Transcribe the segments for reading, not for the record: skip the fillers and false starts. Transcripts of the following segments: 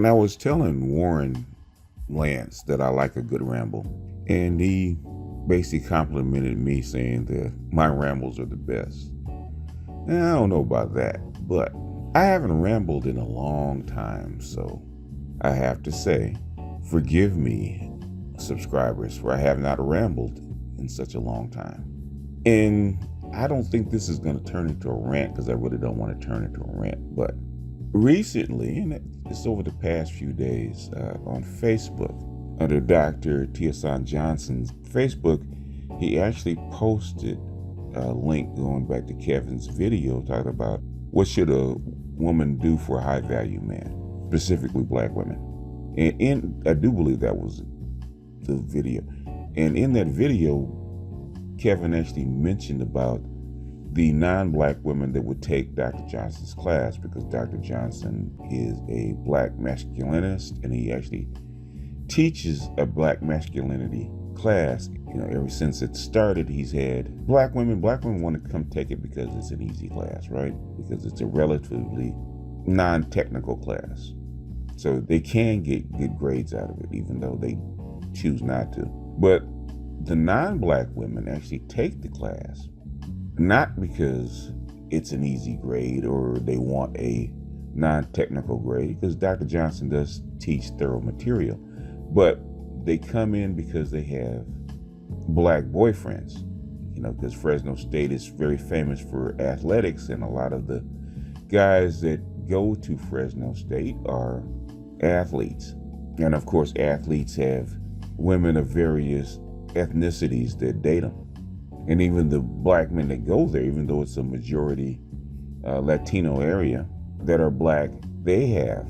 And I was telling Warren Lance that I like a good ramble, and he basically complimented me saying that my rambles are the best. And I don't know about that, but I haven't rambled in a long time, so I have to say, forgive me, subscribers, for I have not rambled in such a long time. And I don't think this is going to turn into a rant, because I really don't want to turn into a rant, but recently, and it's over the past few days, on Facebook, under Dr. Tiesan Johnson's Facebook, he actually posted a link going back to Kevin's video talking about what should a woman do for a high-value man, specifically black women. And I do believe that was the video. And in that video, Kevin actually mentioned about the non-black women that would take Dr. Johnson's class, because Dr. Johnson is a black masculinist, and he actually teaches a black masculinity class. Ever since it started, he's had black women want to come take it because it's an easy class, right? Because it's a relatively non-technical class. So they can get good grades out of it, even though they choose not to. But the non-black women actually take the class, not because it's an easy grade or they want a non-technical grade, because Dr. Johnson does teach thorough material, but they come in because they have black boyfriends, because Fresno State is very famous for athletics, and a lot of the guys that go to Fresno State are athletes. And of course, athletes have women of various ethnicities that date them. And even the black men that go there, even though it's a majority Latino area that are black, they have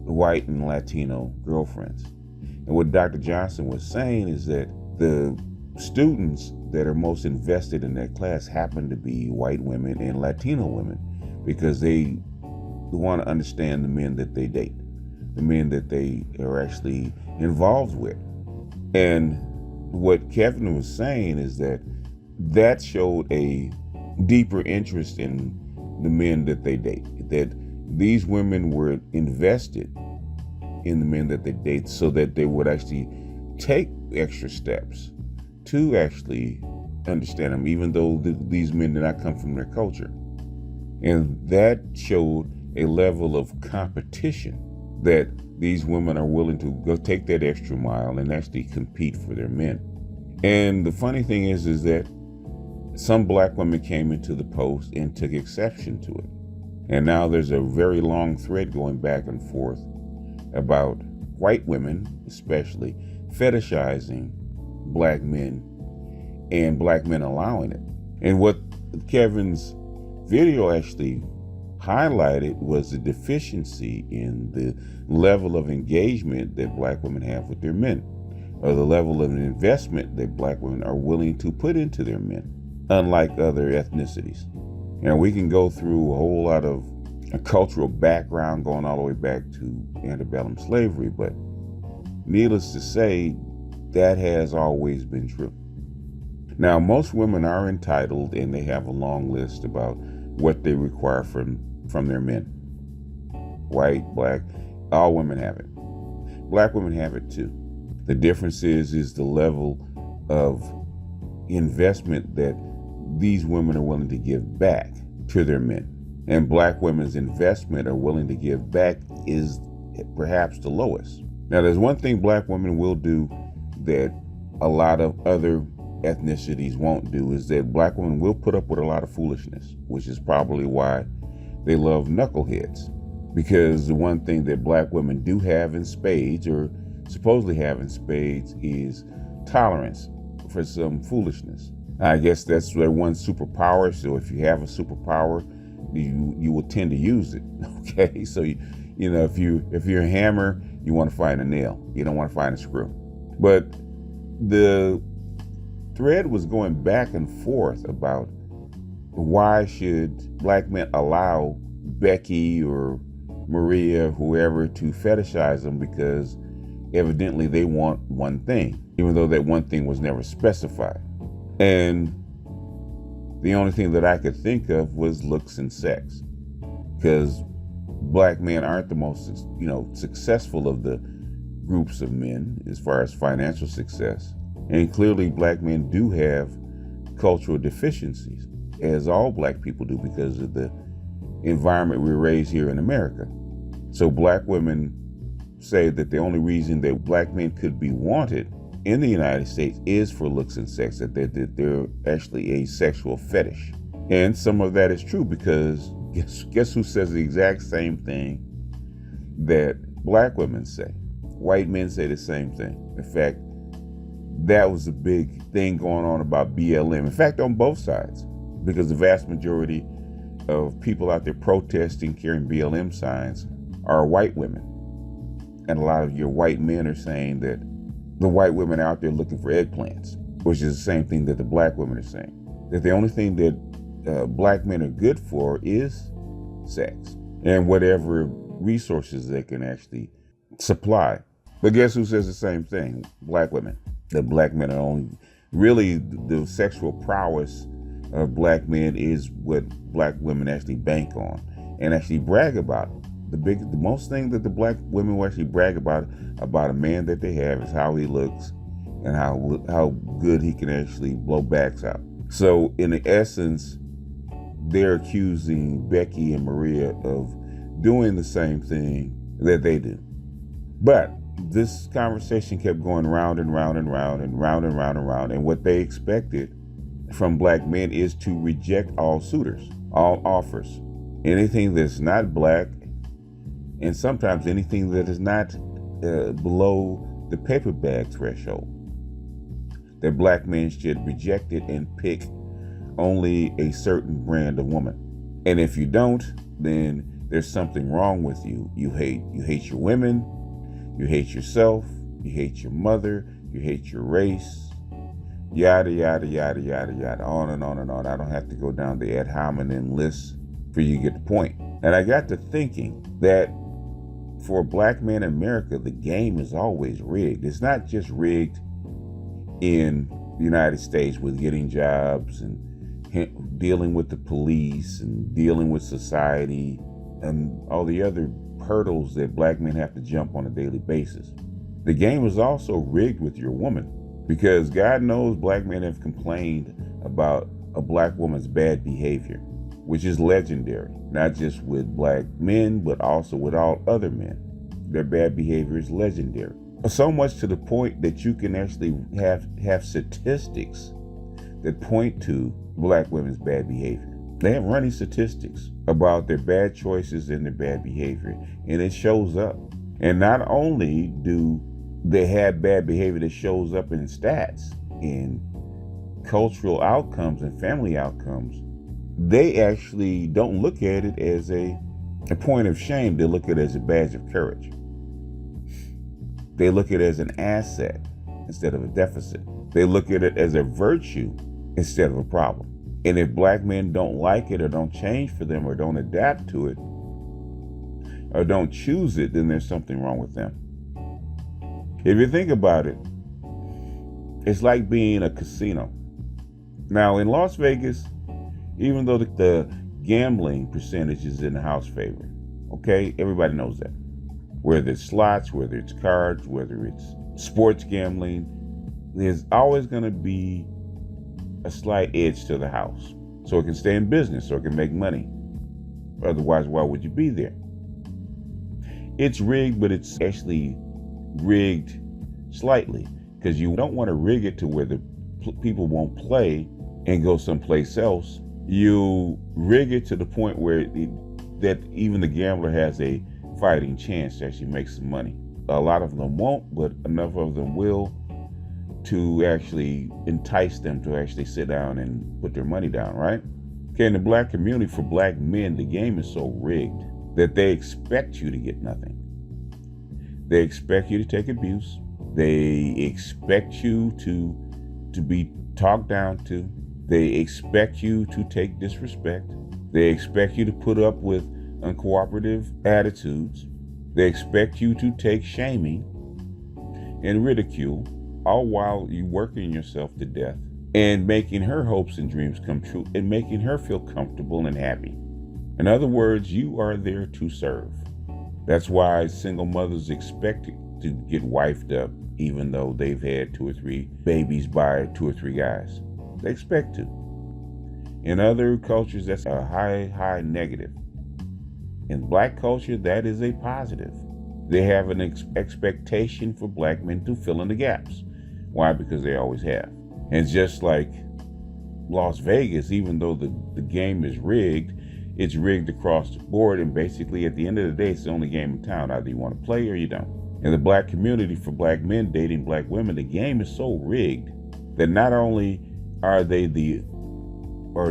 white and Latino girlfriends. And what Dr. Johnson was saying is that the students that are most invested in that class happen to be white women and Latino women, because they want to understand the men that they date, the men that they are actually involved with. And what Kevin was saying is that showed a deeper interest in the men that they date, that these women were invested in the men that they date, so that they would actually take extra steps to actually understand them, even though these men did not come from their culture. And that showed a level of competition, that these women are willing to go take that extra mile and actually compete for their men. And the funny thing is that some black women came into the post and took exception to it. And now there's a very long thread going back and forth about white women, especially, fetishizing black men and black men allowing it. And what Kevin's video actually highlighted was the deficiency in the level of engagement that black women have with their men, or the level of investment that black women are willing to put into their men, unlike other ethnicities. And we can go through a whole lot of a cultural background going all the way back to antebellum slavery, but needless to say, that has always been true. Now, most women are entitled, and they have a long list about what they require from their men. White, black, all women have it. Black women have it too. The difference is the level of investment that these women are willing to give back to their men. And black women's investment are willing to give back is perhaps the lowest. Now, there's one thing black women will do that a lot of other ethnicities won't do, is that black women will put up with a lot of foolishness, which is probably why they love knuckleheads. Because the one thing that black women do have in spades, or supposedly have in spades, is tolerance for some foolishness. I guess that's their one superpower. So if you have a superpower, you will tend to use it. Okay, so if you're a hammer, you want to find a nail. You don't want to find a screw. But the thread was going back and forth about why should black men allow Becky or Maria, whoever, to fetishize them, because evidently they want one thing, even though that one thing was never specified. And the only thing that I could think of was looks and sex, because black men aren't the most, successful of the groups of men as far as financial success. And clearly black men do have cultural deficiencies, as all black people do, because of the environment we're raised here in America. So black women say that the only reason that black men could be wanted in the United States is for looks and sex, that they're actually a sexual fetish. And some of that is true, because guess who says the exact same thing that black women say? White men say the same thing. In fact, that was a big thing going on about BLM. In fact, on both sides, because the vast majority of people out there protesting, carrying BLM signs, are white women. And a lot of your white men are saying that the white women are out there looking for eggplants, which is the same thing that the black women are saying. That the only thing that black men are good for is sex and whatever resources they can actually supply. But guess who says the same thing? Black women. That black men are only, really the sexual prowess of black men is what black women actually bank on and actually brag about. The most thing that the black women will actually brag about a man that they have is how he looks and how good he can actually blow backs out. So in essence, they're accusing Becky and Maria of doing the same thing that they do. But this conversation kept going round and round and round and round and round and round. And what they expected from black men is to reject all suitors, all offers, anything that's not black, and sometimes anything that is not below the paper bag threshold. That black men should reject it and pick only a certain brand of woman. And if you don't, then there's something wrong with you. You hate your women, you hate yourself, you hate your mother, you hate your race, yada, yada, yada, yada, yada, on and on and on. I don't have to go down the ad hominem list for you to get the point. And I got to thinking that for black men in America, the game is always rigged. It's not just rigged in the United States with getting jobs and dealing with the police and dealing with society and all the other hurdles that black men have to jump on a daily basis. The game is also rigged with your woman, because God knows black men have complained about a black woman's bad behavior, which is legendary, not just with black men, but also with all other men. Their bad behavior is legendary. So much to the point that you can actually have statistics that point to black women's bad behavior. They have running statistics about their bad choices and their bad behavior, and it shows up. And not only do they have bad behavior that shows up in stats, in cultural outcomes and family outcomes, they actually don't look at it as a point of shame. They look at it as a badge of courage. They look at it as an asset instead of a deficit. They look at it as a virtue instead of a problem. And if black men don't like it or don't change for them or don't adapt to it or don't choose it, then there's something wrong with them. If you think about it, it's like being a casino. Now in Las Vegas, even though the gambling percentage is in the house favor, okay, everybody knows that. Whether it's slots, whether it's cards, whether it's sports gambling, there's always going to be a slight edge to the house, so it can stay in business, so it can make money. Otherwise, why would you be there? It's rigged, but it's actually rigged slightly, because you don't want to rig it to where the people won't play and go someplace else. You rig it to the point where that even the gambler has a fighting chance to actually make some money. A lot of them won't, but enough of them will to actually entice them to actually sit down and put their money down, right? Okay, in the black community, for black men, the game is so rigged that they expect you to get nothing. They expect you to take abuse. They expect you to be talked down to. They expect you to take disrespect. They expect you to put up with uncooperative attitudes. They expect you to take shaming and ridicule, all while you working yourself to death and making her hopes and dreams come true and making her feel comfortable and happy. In other words, you are there to serve. That's why single mothers expect to get wifed up even though they've had 2 or 3 babies by 2 or 3 guys. They expect to. In other cultures, that's a high negative. In Black culture, that is a positive. They have an expectation for Black men to fill in the gaps. Why? Because they always have. And just like Las Vegas, even though the game is rigged, it's rigged across the board, and basically at the end of the day, it's the only game in town. Either you want to play or you don't. In the Black community, for Black men dating Black women, the game is so rigged that not only are they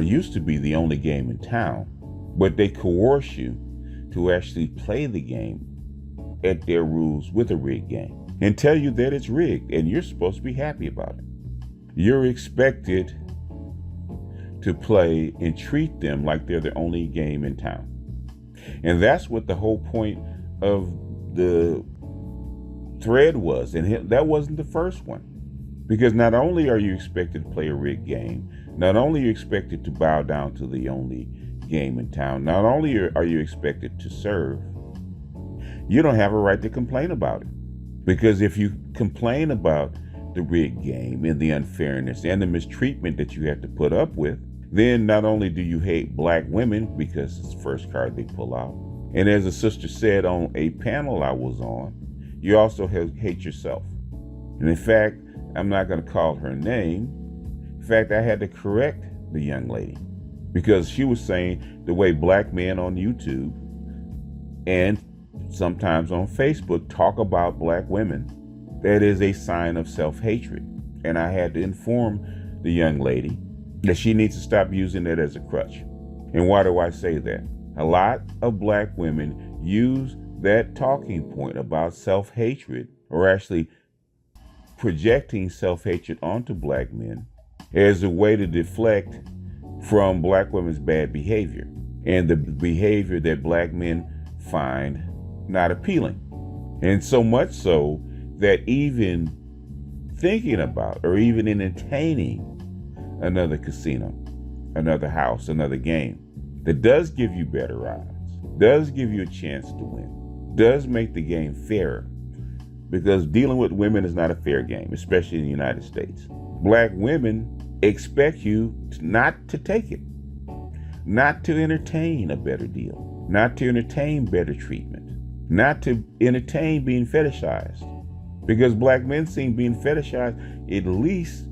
used to be the only game in town, but they coerce you to actually play the game at their rules with a rigged game and tell you that it's rigged, and you're supposed to be happy about it. You're expected to play and treat them like they're the only game in town. And that's what the whole point of the thread was. And that wasn't the first one. Because not only are you expected to play a rigged game, not only are you expected to bow down to the only game in town, not only are you expected to serve, you don't have a right to complain about it. Because if you complain about the rigged game and the unfairness and the mistreatment that you have to put up with, then not only do you hate Black women because it's the first card they pull out, and as a sister said on a panel I was on, you also hate yourself. And in fact, I'm not going to call her name. In fact, I had to correct the young lady because she was saying the way Black men on YouTube and sometimes on Facebook talk about Black women, that is a sign of self-hatred. And I had to inform the young lady that she needs to stop using that as a crutch. And why do I say that? A lot of Black women use that talking point about self-hatred, or actually projecting self-hatred onto Black men, as a way to deflect from Black women's bad behavior and the behavior that Black men find not appealing. And so much so that even thinking about or even entertaining another casino, another house, another game that does give you better odds, does give you a chance to win, does make the game fairer, because dealing with women is not a fair game, especially in the United States. Black women expect you not to take it, not to entertain a better deal, not to entertain better treatment, not to entertain being fetishized. Because Black men seem being fetishized, at least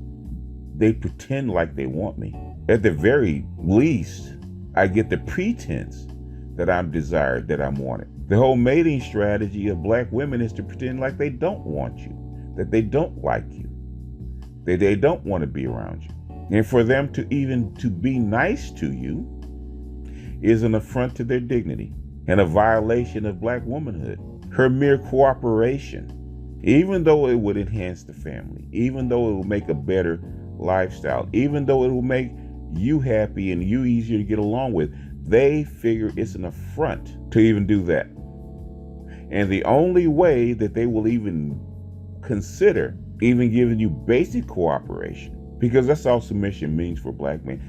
they pretend like they want me. At the very least, I get the pretense that I'm desired, that I'm wanted. The whole mating strategy of Black women is to pretend like they don't want you, that they don't like you, that they don't want to be around you. And for them to even to be nice to you is an affront to their dignity and a violation of Black womanhood. Her mere cooperation, even though it would enhance the family, even though it will make a better lifestyle, even though it will make you happy and you easier to get along with, they figure it's an affront to even do that. And the only way that they will even consider even giving you basic cooperation, because that's all submission means for Black men.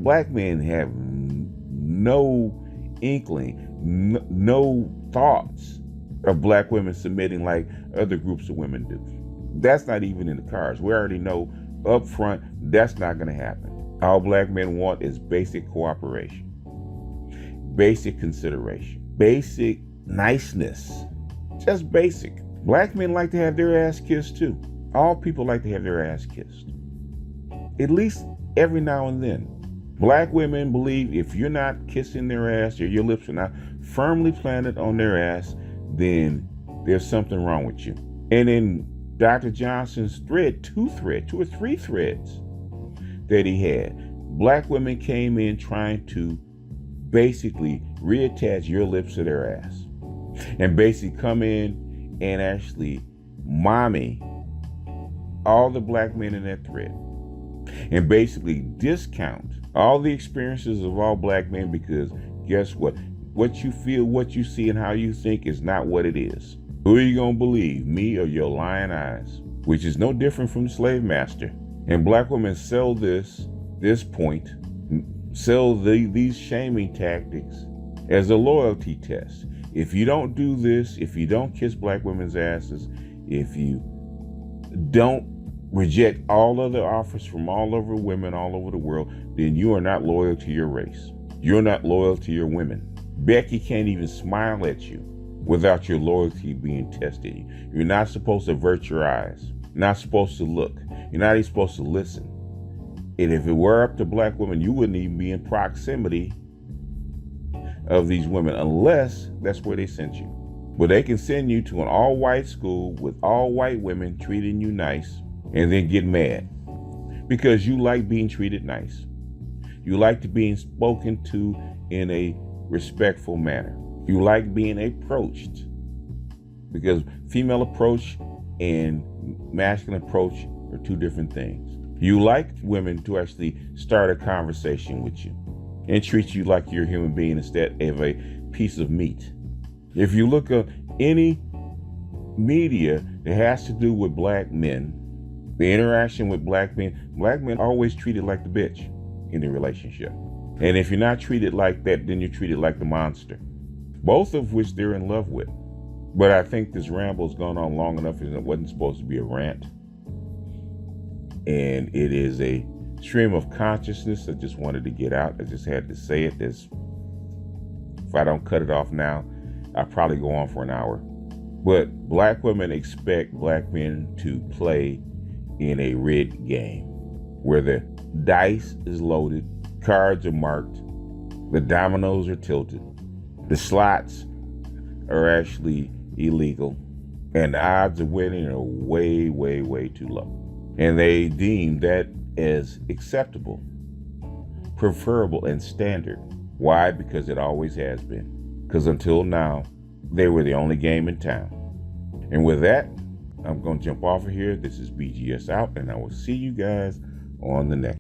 Black men have no inkling, no thoughts of Black women submitting like other groups of women do. That's not even in the cards. We already know up front that's not going to happen. All Black men want is basic cooperation, basic consideration, basic niceness, just basic. Black men like to have their ass kissed too. All people like to have their ass kissed, at least every now and then. Black women believe if you're not kissing their ass or your lips are not firmly planted on their ass, then there's something wrong with you. And in Dr. Johnson's thread, two or three threads that he had, Black women came in trying to basically reattach your lips to their ass and basically come in and actually mommy all the Black men in that thread and basically discount all the experiences of all Black men, because guess what? What you feel, what you see, and how you think is not what it is. Who are you going to believe, me or your lying eyes? Which is no different from the slave master. And Black women sell this point, sell these shaming tactics as a loyalty test. If you don't do this, if you don't kiss black women's asses, if you don't reject all other offers from all over women all over the world, then you are not loyal to your race. You're not loyal to your women. Becky can't even smile at you without your loyalty being tested. You're not supposed to avert your eyes. You're not supposed to look. You're not even supposed to listen. And if it were up to black women, you wouldn't even be in proximity of these women unless that's where they sent you. But they can send you to an all-white school with all white women treating you nice and then get mad because you like being treated nice. You like to being spoken to in a respectful manner. You like being approached, because female approach and masculine approach are two different things. You like women to actually start a conversation with you and treat you like you're a human being instead of a piece of meat. If you look at any media that has to do with black men, the interaction with black men are always treated like the bitch in the relationship. And if you're not treated like that, then you're treated like the monster, both of which they're in love with. But I think this ramble's gone on long enough, and it wasn't supposed to be a rant. And it is a stream of consciousness I just wanted to get out. I just had to say it. If I don't cut it off now, I'll probably go on for an hour. But black women expect black men to play in a rigged game where the dice is loaded, cards are marked, the dominoes are tilted, the slots are actually illegal, and the odds of winning are way, way, way too low. And they deem that as acceptable, preferable, and standard. Why? Because it always has been. Because until now, they were the only game in town. And with that, I'm going to jump off of here. This is BGS out, and I will see you guys on the next.